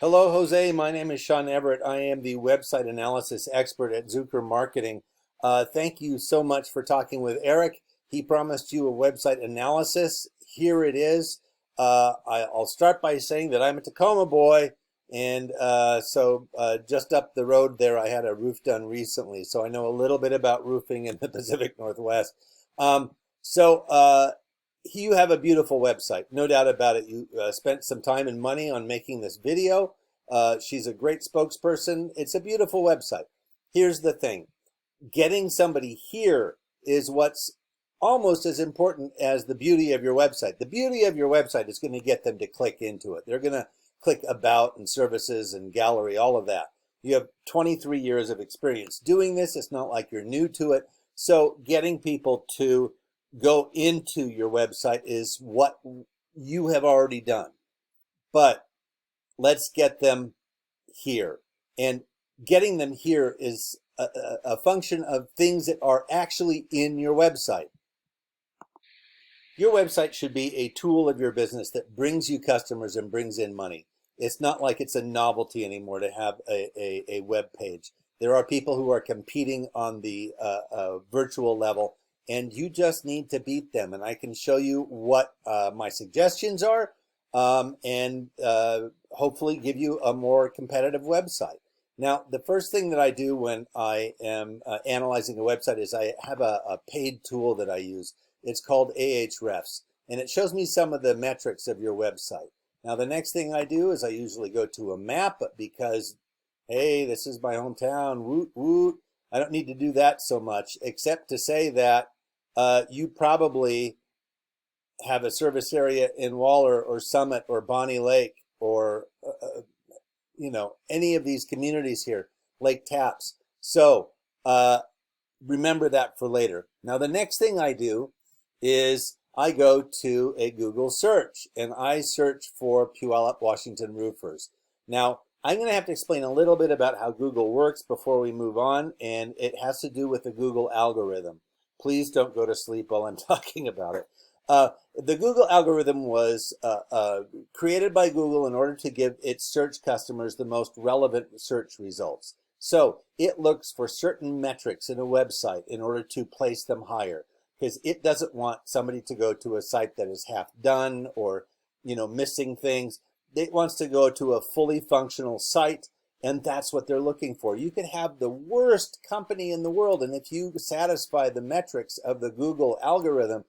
Hello, Jose. My name is Sean Everett. I am the website analysis expert at Zucker Marketing. Thank you so much for talking with Eric. He promised you a website analysis. Here it is. I'll start by saying that I'm a Tacoma boy, and just up the road there, I had a roof done recently, so I know a little bit about roofing in the Pacific Northwest. Um, so you have a beautiful website, no doubt about it. You spent some time and money on making this video. She's a great spokesperson. It's a beautiful website. Here's the thing. Getting somebody here is what's almost as important as the beauty of your website. The beauty of your website is going to get them to click into it. They're going to click about and services and gallery, all of that. You have 23 years of experience doing this. It's not like you're new to it. So getting people to go into your website is what you have already done. But let's get them here. And getting them here is a function of things that are actually in your website. Your website should be a tool of your business that brings you customers and brings in money. It's not like it's a novelty anymore to have a web page. There are people who are competing on the virtual level, and you just need to beat them. And I can show you what my suggestions are and hopefully give you a more competitive website. Now, the first thing that I do when I am analyzing a website is I have a paid tool that I use. It's called Ahrefs, and it shows me some of the metrics of your website. Now, the next thing I do is I usually go to a map because, hey, this is my hometown, woot, woot. I don't need to do that so much, except to say that you probably have a service area in Waller or Summit or Bonnie Lake or, any of these communities here, Lake Tapps. So remember that for later. Now, the next thing I do is I go to a Google search and I search for Puyallup, Washington roofers. Now, I'm going to have to explain a little bit about how Google works before we move on, and it has to do with the Google algorithm. Please don't go to sleep while I'm talking about it. The Google algorithm was created by Google in order to give its search customers the most relevant search results. So it looks for certain metrics in a website in order to place them higher, because it doesn't want somebody to go to a site that is half done or, missing things. It wants to go to a fully functional site, and that's what they're looking for. You could have the worst company in the world, and if you satisfy the metrics of the Google algorithm,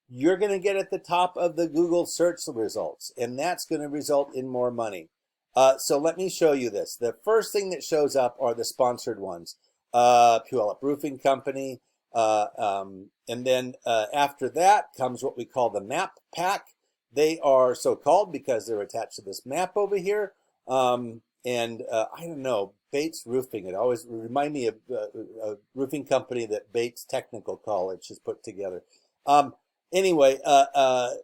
you're going to get at the top of the Google search results, and that's going to result in more money. So let me show you this. The first thing that shows up are the sponsored ones. Puyallup Roofing Company. And then after that comes what we call the map pack. They are so called because they're attached to this map over here. I don't know, Bates Roofing. It always reminds me of a roofing company that Bates Technical College has put together. Anyway, the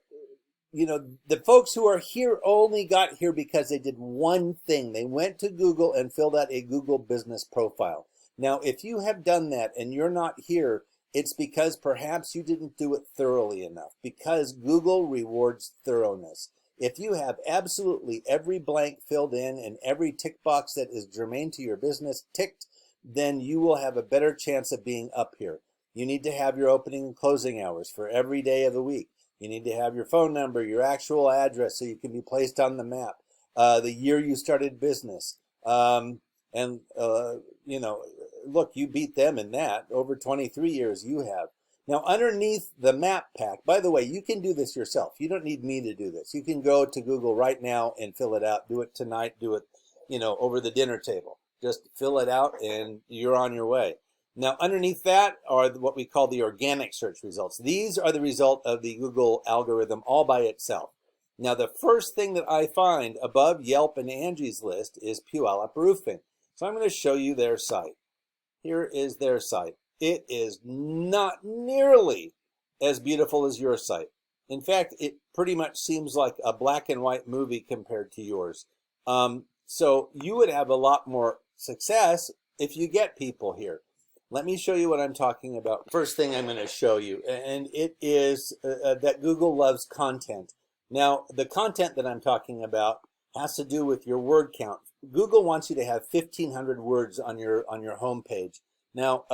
folks who are here only got here because they did one thing. They went to Google and filled out a Google business profile. Now, if you have done that and you're not here, it's because perhaps you didn't do it thoroughly enough, because Google rewards thoroughness. If you have absolutely every blank filled in and every tick box that is germane to your business ticked, then you will have a better chance of being up here. You need to have your opening and closing hours for every day of the week. You need to have your phone number, your actual address so you can be placed on the map, the year you started business. Look, you beat them in that. Over 23 years you have. Now, underneath the map pack, by the way, you can do this yourself. You don't need me to do this. You can go to Google right now and fill it out. Do it tonight. Do it, over the dinner table. Just fill it out and you're on your way. Now, underneath that are what we call the organic search results. These are the result of the Google algorithm all by itself. Now, the first thing that I find above Yelp and Angie's List is Puyallup Roofing. So I'm going to show you their site. Here is their site. It is not nearly as beautiful as your site. In fact, it pretty much seems like a black and white movie compared to yours. So you would have a lot more success if you get people here. Let me show you what I'm talking about. First thing I'm going to show you, and it is that Google loves content. Now, the content that I'm talking about has to do with your word count. Google wants you to have 1,500 words on your home page. Now,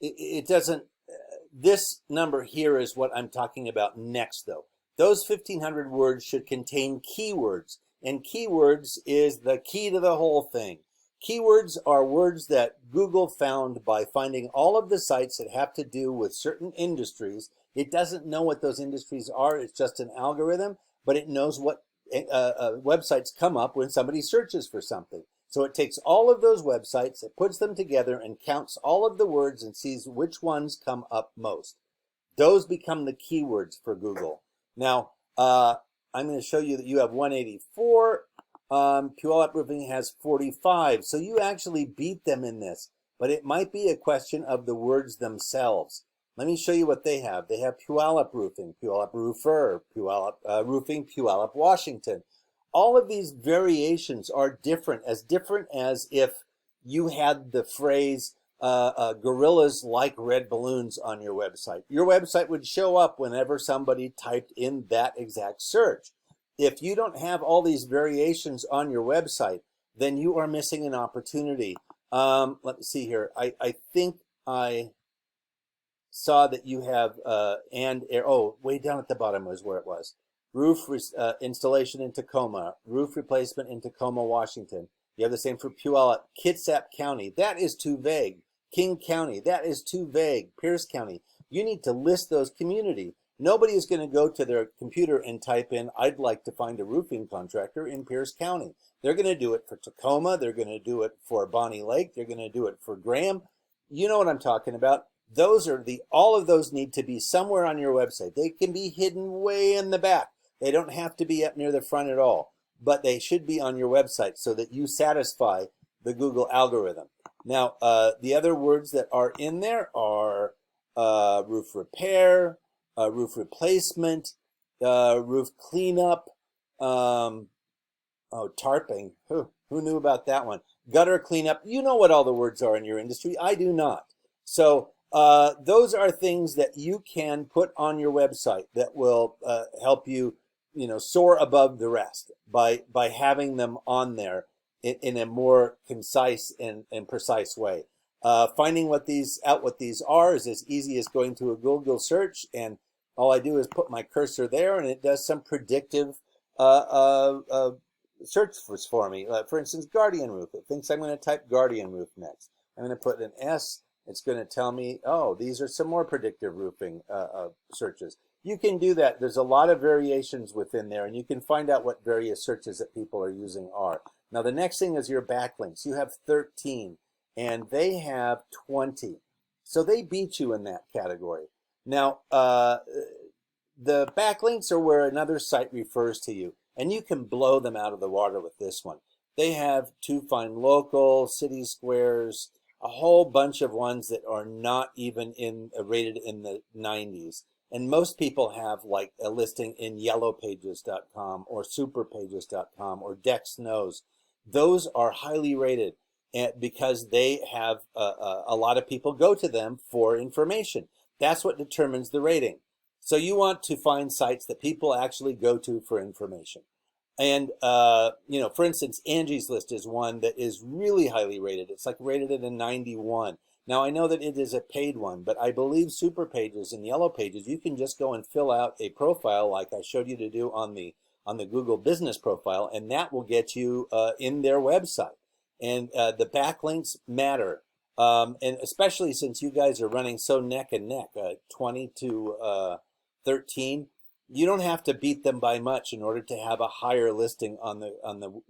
it doesn't. This number here is what I'm talking about next, though. Those 1,500 words should contain keywords, and keywords is the key to the whole thing. Keywords are words that Google found by finding all of the sites that have to do with certain industries. It doesn't know what those industries are. It's just an algorithm, but it knows what websites come up when somebody searches for something. So it takes all of those websites, it puts them together and counts all of the words and sees which ones come up most. Those become the keywords for Google. Now, I'm going to show you that you have 184. Puyallup Roofing has 45. So you actually beat them in this, but it might be a question of the words themselves. Let me show you what they have. They have Puyallup Roofing, Puyallup Roofer, Puyallup Roofing, Puyallup, Washington. All of these variations are different as if you had the phrase gorillas like red balloons on your website. Your website would show up whenever somebody typed in that exact search. If you don't have all these variations on your website, then you are missing an opportunity. Let me see here. I think I saw that you have way down at the bottom was where it was. Roof installation in Tacoma, roof replacement in Tacoma, Washington. You have the same for Puyallup, Kitsap County. That is too vague. King County, that is too vague. Pierce County. You need to list those community. Nobody is going to go to their computer and type in, I'd like to find a roofing contractor in Pierce County. They're going to do it for Tacoma. They're going to do it for Bonnie Lake. They're going to do it for Graham. You know what I'm talking about. All of those need to be somewhere on your website. They can be hidden way in the back. They don't have to be up near the front at all, but they should be on your website so that you satisfy the Google algorithm. Now, the other words that are in there are roof repair, roof replacement, roof cleanup, tarping. Who knew about that one? Gutter cleanup. You know what all the words are in your industry. I do not. So those are things that you can put on your website that will help you, soar above the rest by having them on there in a more concise and precise way. Finding what these are is as easy as going to a Google search, and all I do is put my cursor there, and it does some predictive search for me. For instance, Guardian Roof. It thinks I'm going to type Guardian Roof next. I'm going to put an S. It's going to tell me, oh, these are some more predictive roofing searches. You can do that. There's a lot of variations within there, and you can find out what various searches that people are using are. Now, the next thing is your backlinks. You have 13, and they have 20. So they beat you in that category. Now, the backlinks are where another site refers to you, and you can blow them out of the water with this one. They have To Find Local, City Squares, a whole bunch of ones that are not even rated in the 90s. And most people have like a listing in yellowpages.com or superpages.com or Dex Knows. Those are highly rated because they have a lot of people go to them for information. That's what determines the rating. So you want to find sites that people actually go to for information. And, for instance, Angie's List is one that is really highly rated. It's like rated at a 91. Now, I know that it is a paid one, but I believe Super Pages and Yellow Pages, you can just go and fill out a profile like I showed you to do on the Google Business Profile, and that will get you in their website. And the backlinks matter, and especially since you guys are running so neck and neck, 20 to 13. You don't have to beat them by much in order to have a higher listing on the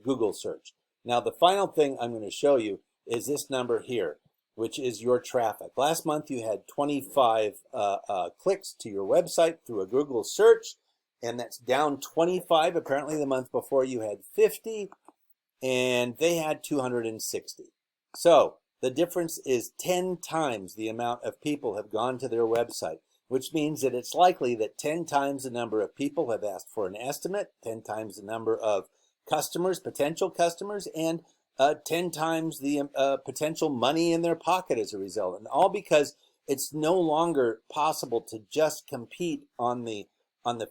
Google search. Now, the final thing I'm going to show you is this number here, which is your traffic. Last month, you had 25 clicks to your website through a Google search, and that's down 25. Apparently, the month before, you had 50, and they had 260. So the difference is 10 times the amount of people have gone to their website, which means that it's likely that 10 times the number of people have asked for an estimate, 10 times the number of customers, potential customers, and 10 times the potential money in their pocket as a result. And all because it's no longer possible to just compete on the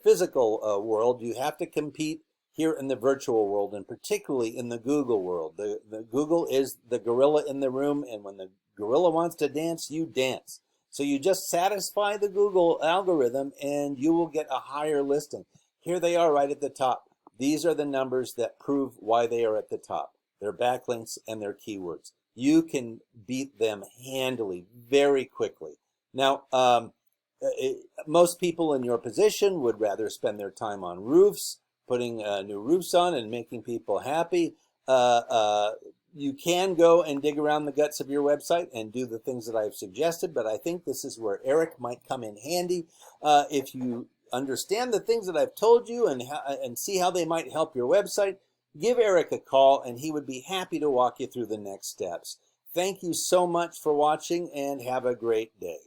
physical world. You have to compete here in the virtual world, and particularly in the Google world. The Google is the gorilla in the room, and when the gorilla wants to dance, you dance. So you just satisfy the Google algorithm and you will get a higher listing. Here they are right at the top. These are the numbers that prove why they are at the top. Their backlinks and their keywords. You can beat them handily, very quickly. Now, most people in your position would rather spend their time on roofs, putting new roofs on and making people happy. You can go and dig around the guts of your website and do the things that I've suggested, but I think this is where Eric might come in handy. If you understand the things that I've told you and see how they might help your website, give Eric a call and he would be happy to walk you through the next steps. Thank you so much for watching and have a great day.